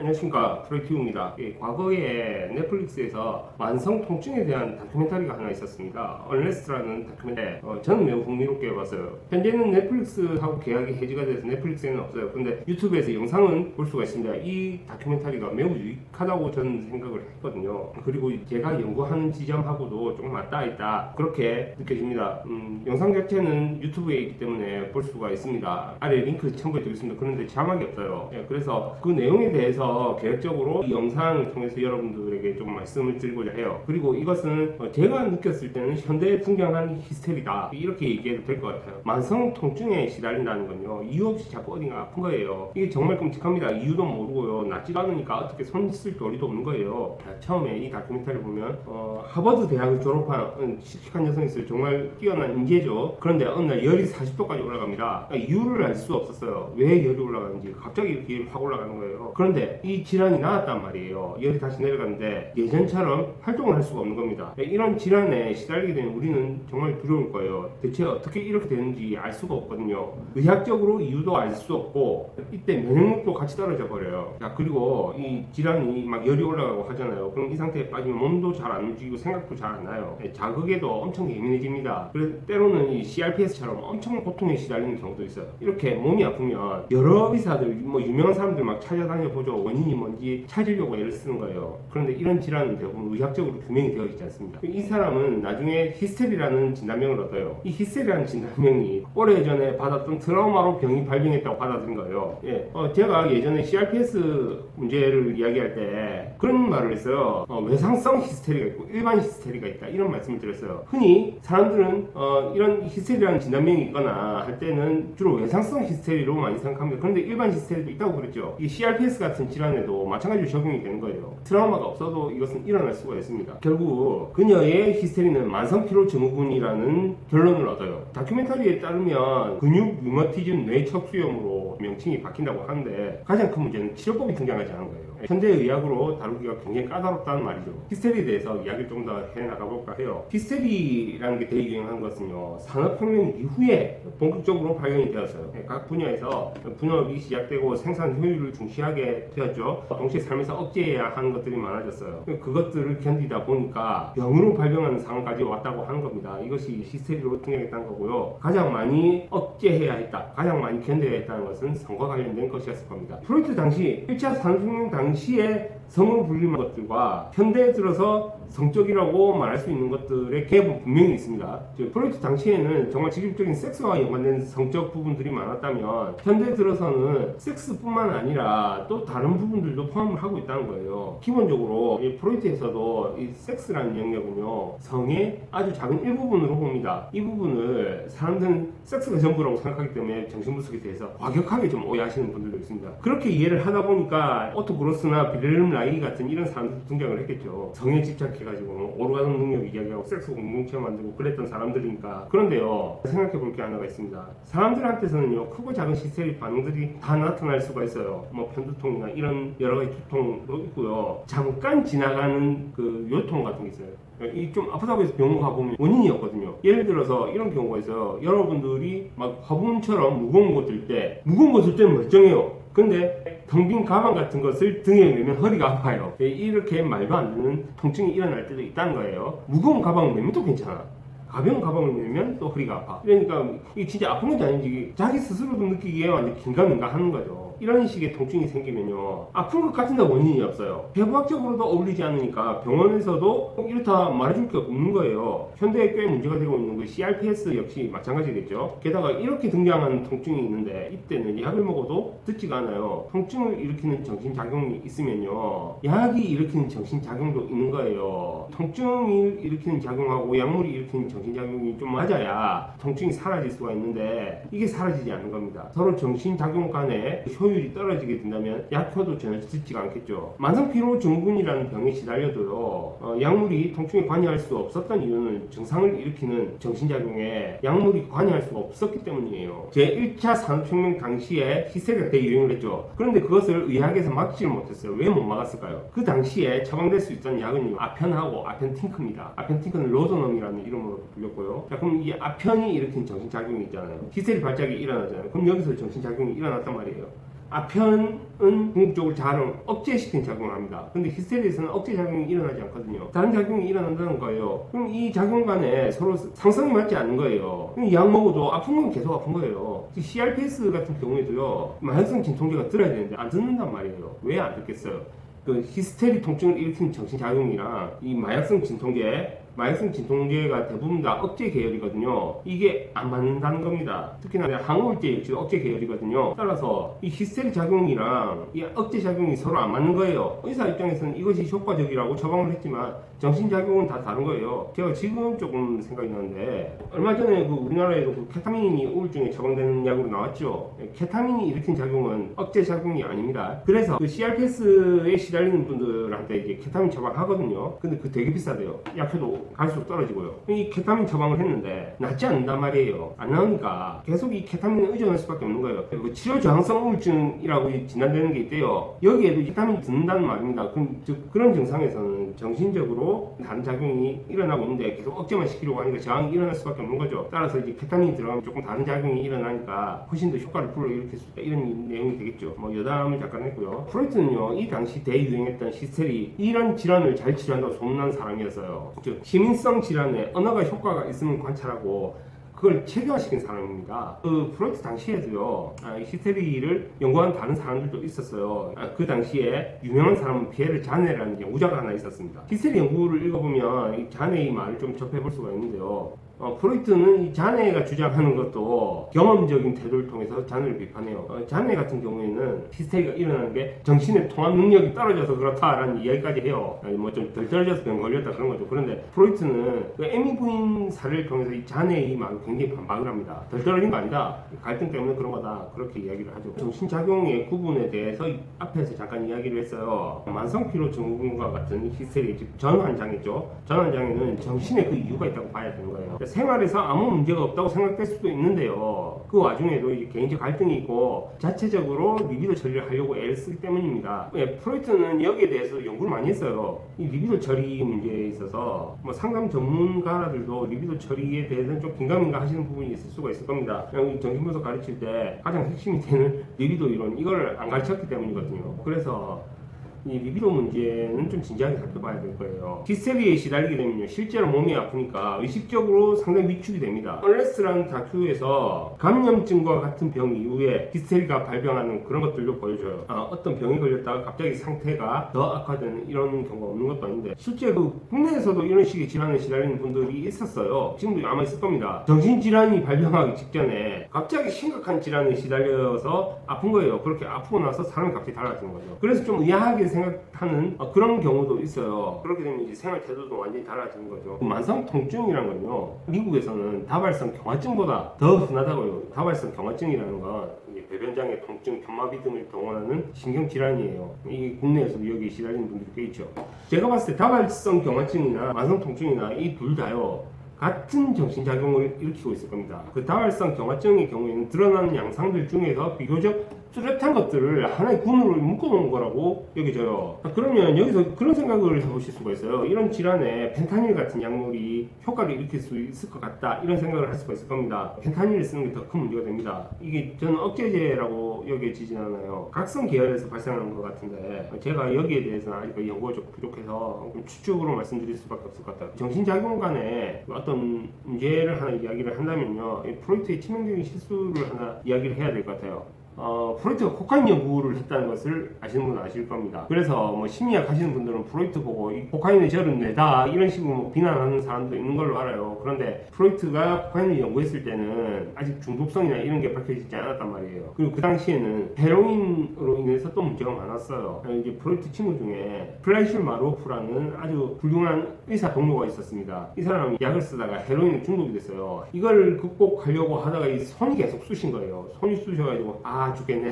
안녕하십니까, 프로이티우입니다. 과거에 넷플릭스에서 만성 통증에 대한 다큐멘터리가 하나 있었습니다. 얼레스트라는 다큐멘터리. 저는 매우 흥미롭게 봤어요. 현재는 넷플릭스하고 계약이 해지가 돼서 넷플릭스에는 없어요. 근데 유튜브에서 영상은 볼 수가 있습니다. 이 다큐멘터리가 매우 유익하다고 저는 생각을 했거든요. 그리고 제가 연구하는 지점하고도 조금 맞닿아 있다, 그렇게 느껴집니다. 영상 자체는 유튜브에 있기 때문에 볼 수가 있습니다. 아래 링크 첨부해 드리겠습니다. 그런데 자막이 없어요. 그래서 그 내용에 대해서 계획적으로 이 영상을 통해서 여러분들에게 좀 말씀을 드리고자 해요. 그리고 이것은 제가 느꼈을 때는 현대에 등장한 히스테리다, 이렇게 얘기해도 될 것 같아요. 만성 통증에 시달린다는 건요, 이유 없이 자꾸 어딘가 아픈 거예요. 이게 정말 끔찍합니다. 이유도 모르고요, 낫지도 않으니까 어떻게 손 쓸 도리도 없는 거예요. 처음에 이 다큐멘터리를 보면 하버드 대학을 졸업한 씩씩한 여성이 있어요. 정말 뛰어난 인재죠. 그런데 어느 날 열이 40도까지 올라갑니다. 이유를 알 수 없었어요. 왜 열이 올라가는지. 갑자기 이렇게 확 올라가는 거예요. 그런데 이 질환이 나았단 말이에요. 열이 다시 내려갔는데 예전처럼 활동을 할 수가 없는 겁니다. 이런 질환에 시달리게 되면 우리는 정말 두려울 거예요. 대체 어떻게 이렇게 되는지 알 수가 없거든요. 의학적으로 이유도 알 수 없고, 이때 면역력도 같이 떨어져 버려요. 그리고 이 질환이 막 열이 올라가고 하잖아요. 그럼 이 상태에 빠지면 몸도 잘 안 움직이고 생각도 잘 안 나요. 자극에도 엄청 예민해집니다. 그래서 때로는 이 CRPS처럼 엄청 고통에 시달리는 경우도 있어요. 이렇게 몸이 아프면 여러 의사들, 유명한 사람들 막 찾아다녀 보죠. 원인이 뭔지 찾으려고 애를 쓰는 거예요. 그런데 이런 질환은 대부분 의학적으로 규명이 되어 있지 않습니다. 이 사람은 나중에 히스테리라는 진단명을 얻어요. 이 히스테리라는 진단명이 오래전에 받았던 트라우마로 병이 발병했다고 받아들인 거예요. 제가 예전에 CRPS 문제를 이야기할 때 그런 말을 했어요. 외상성 히스테리가 있고 일반 히스테리가 있다, 이런 말씀을 드렸어요. 흔히 사람들은 이런 히스테리라는 진단명이 있거나 할 때는 주로 외상성 히스테리로 많이 생각합니다. 그런데 일반 히스테리도 있다고 그랬죠. 이 CRPS 같은 질환에도 마찬가지로 적용이 되는 거예요. 트라우마가 없어도 이것은 일어날 수가 있습니다. 결국 그녀의 히스테리는 만성피로 증후군이라는 결론을 얻어요. 다큐멘터리에 따르면 근육 류머티즘 뇌척수염으로 명칭이 바뀐다고 하는데, 가장 큰 문제는 치료법이 등장하지 않은 거예요. 현대의학으로 다루기가 굉장히 까다롭다는 말이죠. 히스테리에 대해서 이야기를 좀 더 해나가볼까 해요. 히스테리라는 게 대유행한 것은요, 산업혁명 이후에 본격적으로 발견이 되었어요. 각 분야에서 분업이 시작되고 생산 효율을 중시하게 되었죠. 동시에 삶에서 억제해야 하는 것들이 많아졌어요. 그것들을 견디다 보니까 병으로 발병하는 상황까지 왔다고 하는 겁니다. 이것이 히스테리로 등장했다는 거고요. 가장 많이 억제해야 했다, 가장 많이 견뎌야 했다는 것은 성과 관련된 것이었을 겁니다. 프로이트 당시 1차 산업혁명 당시에 성으로 불리는 것들과 현대에 들어서 성적이라고 말할 수 있는 것들의 갭은 분명히 있습니다. 프로이트 당시에는 정말 직접적인 섹스와 연관된 성적 부분들이 많았다면, 현대에 들어서는 섹스뿐만 아니라 또 다른 부분들도 포함을 하고 있다는 거예요. 기본적으로 이 프로이트에서도 이 섹스라는 영역은요, 성의 아주 작은 일부분으로 봅니다. 이 부분을 사람들은 섹스가 전부라고 생각하기 때문에 정신분석에 대해서 과격하게 좀 오해하시는 분들도 있습니다. 그렇게 이해를 하다 보니까 오토 그로스나 빌헬름 라이 같은 이런 사람들도 등장을 했겠죠. 성에 집착해가지고 오르가즘 능력 이야기하고 섹스 공동체 만들고 그랬던 사람들이니까. 그런데요, 생각해 볼 게 하나가 있습니다. 사람들한테서는요, 크고 작은 히스테리 반응들이 다 나타날 수가 있어요. 편두통이나 이런 여러 가지 두통도 있고요. 잠깐 지나가는 그 요통 같은 게 있어요. 이 좀 아프다고 해서 병원 가보면 원인이 없거든요. 예를 들어서 이런 경우가 있어요. 여러분들이 막 화분처럼 무거운 거 들 때는 멀쩡해요. 근데 텅 빈 가방 같은 것을 등에 메면 허리가 아파요. 이렇게 말도 안 되는 통증이 일어날 때도 있다는 거예요. 무거운 가방을 메면 또 괜찮아. 가벼운 가방을 메면 또 허리가 아파. 그러니까 이게 진짜 아픈 건지 아닌지 자기 스스로도 느끼기에 완전 긴가민가 하는 거죠. 이런 식의 통증이 생기면요, 아픈 것 같은데 원인이 없어요. 해부학적으로도 어울리지 않으니까 병원에서도 이렇다 말해줄 게 없는 거예요. 현대에 꽤 문제가 되고 있는 그 CRPS 역시 마찬가지겠죠. 게다가 이렇게 등장하는 통증이 있는데, 이때는 약을 먹어도 듣지가 않아요. 통증을 일으키는 정신작용이 있으면요, 약이 일으키는 정신작용도 있는 거예요. 통증이 일으키는 작용하고 약물이 일으키는 정신작용이 좀 맞아야 통증이 사라질 수가 있는데, 이게 사라지지 않는 겁니다. 서로 정신작용 간에 효율이 떨어지게 된다면 약효도 전혀 듣지가 않겠죠. 만성피로 증후군이라는 병에 시달려도요, 약물이 통증에 관여할 수 없었던 이유는 증상을 일으키는 정신작용에 약물이 관여할 수가 없었기 때문이에요. 제1차 산업혁명 당시에 히스테리가 대유행을 했죠. 그런데 그것을 의학에서 막지를 못했어요. 왜 못 막았을까요? 그 당시에 처방될 수 있던 약은 아편하고 아펜팅크입니다. 아펜팅크는 로도넘이라는 이름으로 불렸고요. 그럼 이 아편이 일으킨 정신작용이 있잖아요. 히스테리 발작이 일어나잖아요. 그럼 여기서 정신작용이 일어났단 말이에요. 아편은 궁극적으로 자아를 억제시키는 작용을 합니다. 근데 히스테리에서는 억제 작용이 일어나지 않거든요. 다른 작용이 일어난다는 거예요. 그럼 이 작용 간에 서로 상성이 맞지 않는 거예요. 그럼 약 먹어도 아픈 건 계속 아픈 거예요. CRPS 같은 경우에도요, 마약성 진통제가 들어야 되는데 안 듣는단 말이에요. 왜 안 듣겠어요? 그 히스테리 통증을 일으키는 정신작용이랑 이 마약성 진통제가 대부분 다 억제 계열이거든요. 이게 안 맞는다는 겁니다. 특히나 항우울제 역시 억제 계열이거든요. 따라서 이 히스테리 작용이랑 이 억제 작용이 서로 안 맞는 거예요. 의사 입장에서는 이것이 효과적이라고 처방을 했지만 정신작용은 다 다른 거예요. 제가 지금 조금 생각이 나는데, 얼마 전에 그 우리나라에도 그 케타민이 우울증에 처방되는 약으로 나왔죠. 케타민이 일으킨 작용은 억제 작용이 아닙니다. 그래서 그 CRPS에 시달리는 분들한테 이제 케타민 처방하거든요. 근데 그 되게 비싸대요. 약효도 갈수록 떨어지고요. 이 케타민 처방을 했는데 낫지 않는단 말이에요. 안 나오니까 계속 이 케타민에 의존할 수밖에 없는 거예요. 그리고 치료 저항성 우울증이라고 진단되는 게 있대요. 여기에도 케타민이 듣는다는 말입니다. 그런 증상에서는 정신적으로 다른 작용이 일어나고 있는데 계속 억제만 시키려고 하니까 저항이 일어날 수밖에 없는 거죠. 따라서 이제 케타민이 들어가면 조금 다른 작용이 일어나니까 훨씬 더 효과를 불러일으킬 수 있다, 이런 내용이 되겠죠. 뭐 여담을 잠깐 했고요. 프로이트는요, 이 당시 대유행했던 히스테리, 이런 질환을 잘 치료한다고 소문난 사람이었어요. 즉 시민성 질환에 언어가 효과가 있음을 관찰하고 그걸 체계화시킨 사람입니다. 그 프로이트 당시에도요, 히스테리를 연구한 다른 사람들도 있었어요. 그 당시에 유명한 사람은 피에르 자네라는 연구자가 하나 있었습니다. 히스테리 연구를 읽어보면 이 자네의 말을 좀 접해볼 수가 있는데요. 프로이트는 이 자네가 주장하는 것도 경험적인 태도를 통해서 자네를 비판해요. 자네 같은 경우에는 히스테리가 일어나는 게 정신의 통합 능력이 떨어져서 그렇다라는 이야기까지 해요. 뭐 좀 덜 떨어져서 병 걸렸다 그런 거죠. 그런데 프로이트는 그 에미 부인 사례를 통해서 이 자네의 말을 굉장히 반박을 합니다. 덜 떨어진 거 아니다. 갈등 때문에 그런 거다. 그렇게 이야기를 하죠. 정신작용의 구분에 대해서 앞에서 잠깐 이야기를 했어요. 만성피로 증후군과 같은 히스테리, 즉 전환장애죠. 전환장애는 정신에 그 이유가 있다고 봐야 되는 거예요. 생활에서 아무 문제가 없다고 생각될 수도 있는데요. 그 와중에도 이제 개인적 갈등이 있고 자체적으로 리비도 처리를 하려고 애를 쓰기 때문입니다. 프로이트는 여기에 대해서 연구를 많이 했어요. 이 리비도 처리 문제에 있어서 뭐 상담 전문가들도 리비도 처리에 대해서는 좀 긴가민가 하시는 부분이 있을 수가 있을 겁니다. 그냥 정신분석 가르칠 때 가장 핵심이 되는 리비도 이론, 이걸 안 가르쳤기 때문이거든요. 그래서 이 리비도 문제는 좀 진지하게 살펴봐야 될 거예요. 히스테리에 시달리게 되면요, 실제로 몸이 아프니까 의식적으로 상당히 위축이 됩니다. 얼레스라는 다큐에서 감염증과 같은 병 이후에 히스테리가 발병하는 그런 것들도 보여줘요. 어떤 병에 걸렸다가 갑자기 상태가 더 악화되는 이런 경우가 없는 것도 아닌데, 실제 그 국내에서도 이런 식의 질환에 시달리는 분들이 있었어요. 지금도 아마 있을 겁니다. 정신질환이 발병하기 직전에 갑자기 심각한 질환에 시달려서 아픈 거예요. 그렇게 아프고 나서 사람이 갑자기 달라지는 거죠. 그래서 좀 의아하게 생각하는 그런 경우도 있어요. 그렇게 되면 이제 생활 태도도 완전히 달라지는 거죠. 만성 통증이란 건요, 미국에서는 다발성 경화증보다 더 흔하다고요. 다발성 경화증이라는 건 배변장애, 통증, 견마비 등을 동원하는 신경질환이에요. 이게 국내에서도 여기 시달리는 분들이 꽤 있죠. 제가 봤을 때 다발성 경화증이나 만성 통증이나 이 둘 다요, 같은 정신작용을 일으키고 있을 겁니다. 그 다발성 경화증의 경우에는 드러나는 양상들 중에서 비교적 뚜렷한 것들을 하나의 군으로 묶어놓은 거라고 여겨져요. 그러면 여기서 그런 생각을 해보실 수가 있어요. 이런 질환에 펜타닐 같은 약물이 효과를 일으킬 수 있을 것 같다, 이런 생각을 할 수가 있을 겁니다. 펜타닐을 쓰는 게 더 큰 문제가 됩니다. 이게 저는 억제제라고 여겨지진 않아요. 각성 계열에서 발생하는 것 같은데, 제가 여기에 대해서는 아직 연구가 좀 부족해서 좀 추측으로 말씀드릴 수밖에 없을 것 같아요. 정신작용 간에 어떤 문제를 하나 이야기를 한다면요, 프로이트의 치명적인 실수를 하나 이야기를 해야 될 것 같아요. 프로이트가 코카인 연구를 했다는 것을 아시는 분은 아실 겁니다. 그래서 뭐 심리학 하시는 분들은 프로이트 보고 이 코카인의 절은 뇌다, 이런 식으로 뭐 비난하는 사람도 있는 걸로 알아요. 그런데 프로이트가 코카인을 연구했을 때는 아직 중독성이나 이런 게 밝혀지지 않았단 말이에요. 그리고 그 당시에는 헤로인으로 인해서 또 문제가 많았어요. 이제 프로이트 친구 중에 플라이슐 마로프라는 아주 훌륭한 의사 동료가 있었습니다. 이 사람이 약을 쓰다가 헤로인에 중독이 됐어요. 이걸 극복하려고 하다가 이 손이 계속 쑤신 거예요. 손이 쑤셔가지고 죽겠네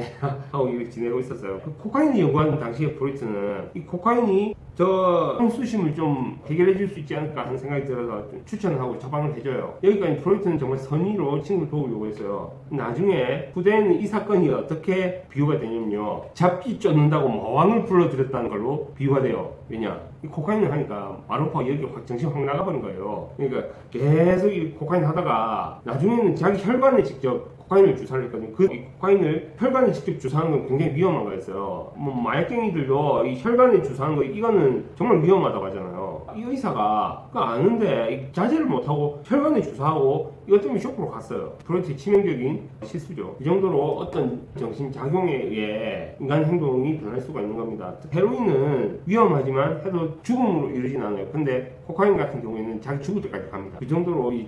하고 이렇게 지내고 있었어요. 그 코카인을 연구하는 당시에 프로이트는 이 코카인이 저 손쑤심을 좀 해결해 줄 수 있지 않을까 하는 생각이 들어서 좀 추천을 하고 처방을 해줘요. 여기까지 프로이트는 정말 선의로 친구를 도우려고 했어요. 나중에 후대에는 이 사건이 어떻게 비유가 되냐면요, 잡기 쫓는다고 마왕을 불러들였다는 걸로 비유가 돼요. 왜냐, 이 코카인을 하니까 마로파가 여기 정신 확 나가버린 거예요. 그러니까 계속 이 코카인 하다가 나중에는 자기 혈관에 직접 코카인을 주사를 했거든요. 그 코카인을 혈관에 직접 주사하는 건 굉장히 위험한 거였어요. 뭐 마약쟁이들도 이 혈관에 주사하는 거 이거는 정말 위험하다고 하잖아요. 이 의사가 그거 아는데 자제를 못하고 혈관에 주사하고 이것 때문에 쇼크로 갔어요. 프로이트의 치명적인 실수죠. 이 정도로 어떤 정신작용에 의해 인간 행동이 변할 수가 있는 겁니다. 헤로인은 위험하지만 해도 죽음으로 이르진 않아요. 근데 코카인 같은 경우에는 자기 죽을 때까지 갑니다. 그 정도로 이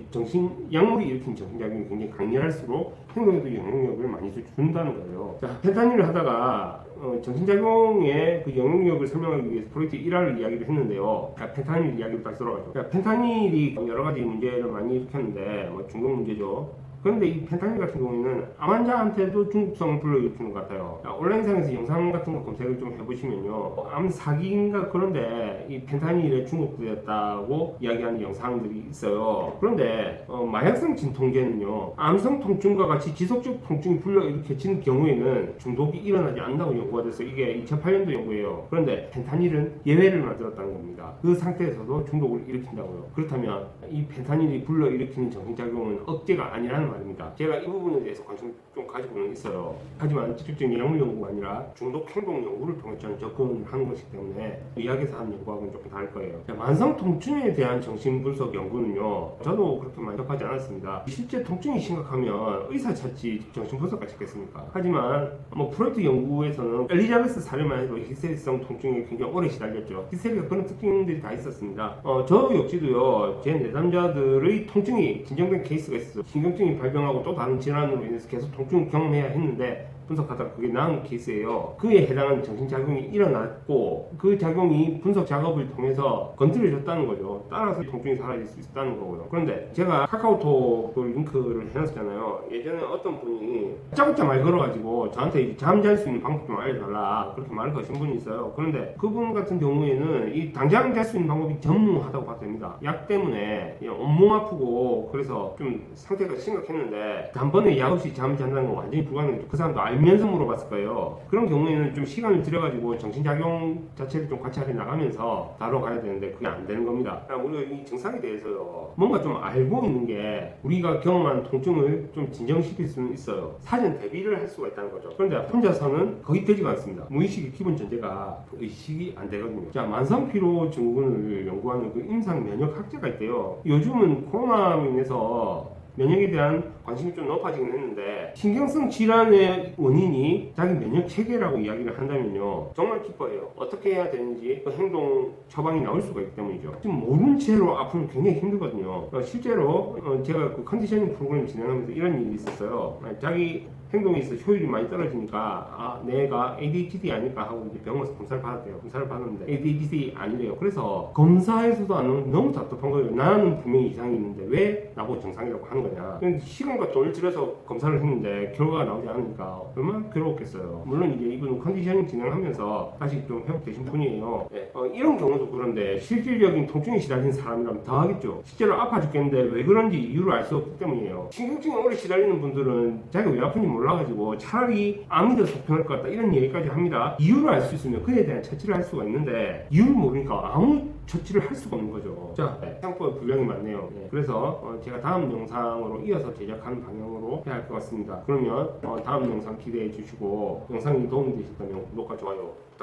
약물이 일으킨 정신작용이 굉장히 강렬할수록 행동에도 영향력을 많이 준다는 거예요. 자, 펜타닐을 하다가 정신작용의 그 영향력을 설명하기 위해서 프로이트 1화를 이야기를 했는데요. 펜타닐 이야기로 다시 돌아가죠. 펜타닐이 여러 가지 문제를 많이 일으켰는데 중독 문제죠. 그런데 이 펜타닐 같은 경우에는 암 환자한테도 중독성을 불러일으키는 것 같아요. 온라인상에서 영상 같은 거 검색을 좀 해보시면요, 암 사기인가 그런데 이 펜타닐에 중독되었다고 이야기하는 영상들이 있어요. 그런데 마약성 진통제는요, 암성 통증과 같이 지속적 통증이 불러일으켜지는 경우에는 중독이 일어나지 않는다고 연구가 돼서 이게 2008년도 연구예요. 그런데 펜타닐은 예외를 만들었다는 겁니다. 그 상태에서도 중독을 일으킨다고요. 그렇다면 이 펜타닐이 불러일으키는 정신작용은 억제가 아니라는 말입니다. 제가 이 부분에 대해서 관심 좀 가지고는 있어요. 하지만 직접적인 약물 연구가 아니라 중독 행동 연구를 통해 저는 접근을 하는 것이기 때문에 이야기에서 하는 연구하고는 조금 다를 거예요. 만성 통증에 대한 정신 분석 연구는요, 저도 그렇게 만족하지 않았습니다. 실제 통증이 심각하면 의사 찾지 정신 분석가 찾겠습니까? 하지만 프로이트 연구에서는 엘리자베스 사례만 해도 히스테리성 통증에 굉장히 오래 시달렸죠. 히스테리가 그런 특징들이 다 있었습니다. 저 역시도요, 제 내담자들의 통증이 진정된 케이스가 있었어요. 신경증이 발병하고 또 다른 질환으로 인해서 계속 통증을 경험해야 했는데 분석하다가 그게 나은 케이스예요. 그에 해당하는 정신작용이 일어났고 그 작용이 분석 작업을 통해서 건드려졌다는 거죠. 따라서 통증이 사라질 수 있다는 거고요. 그런데 제가 카카오톡 링크를 해놨잖아요. 예전에 어떤 분이 짜고짜 말 걸어가지고 저한테 잠잘 수 있는 방법 좀 알려달라 그렇게 말을 거신 분이 있어요. 그런데 그분 같은 경우에는 이 당장 잘 수 있는 방법이 전무하다고 봐도 됩니다. 약 때문에 온몸 아프고 그래서 좀 상태가 심각했는데 단번에 약 없이 잠 잔다는 건 완전히 불가능해요. 그 사람도 알면서 물어봤을 거예요. 그런 경우에는 좀 시간을 들여가지고 정신작용 자체를 좀 같이 나가면서 다뤄가야 되는데 그게 안 되는 겁니다. 우리가 이 증상에 대해서요, 뭔가 좀 알고 있는 게 우리가 경험한 통증을 좀 진정시킬 수는 있어요. 사전 대비를 할 수가 있다는 거죠. 그런데 혼자서는 거의 되지가 않습니다. 무의식의 기본 전제가 의식이 안 되거든요. 자, 만성피로 증후군을 연구하는 그 임상 면역학자가 있대요. 요즘은 코로나로 인해서 면역에 대한 관심이 좀 높아지긴 했는데 신경성 질환의 원인이 자기 면역 체계라고 이야기를 한다면요, 정말 기뻐해요. 어떻게 해야 되는지 그 행동 처방이 나올 수가 있기 때문이죠. 지금 모른 채로 아프면 굉장히 힘들거든요. 실제로 제가 그 컨디셔닝 프로그램 진행하면서 이런 일이 있었어요. 자기 행동에 있어 효율이 많이 떨어지니까 내가 ADHD 아닐까 하고 이제 병원에서 검사를 받았대요. 검사를 받았는데 ADHD 아니래요. 그래서 검사에서도 너무 답답한 거예요. 나는 분명히 이상이 있는데 왜 나보고 정상이라고 하는 거냐. 시간과 돈을 들여서 검사를 했는데 결과가 나오지 않으니까 얼마나 괴로웠겠어요. 물론 이제 이분은 컨디셔닝 진행하면서 다시 좀 회복되신 분이에요. 네. 이런 경우도 그런데 실질적인 통증에 시달린 사람이라면 더 하겠죠. 실제로 아파 죽겠는데 왜 그런지 이유를 알 수 없기 때문이에요. 신경증에 오래 시달리는 분들은 자기가 왜 아픈지 몰라가지고 차라리 암이 더 속편할 것 같다 이런 얘기까지 합니다. 이유를 알 수 있으면 그에 대한 처치를 할 수가 있는데 이유를 모르니까 아무 처치를 할 수가 없는 거죠. 자, 생각보다 분량이 많네요. 그래서 제가 다음 영상으로 이어서 제작하는 방향으로 해야 할 것 같습니다. 그러면 다음 영상 기대해 주시고 영상이 도움이 되셨다면 구독과 좋아요 부탁드립니다.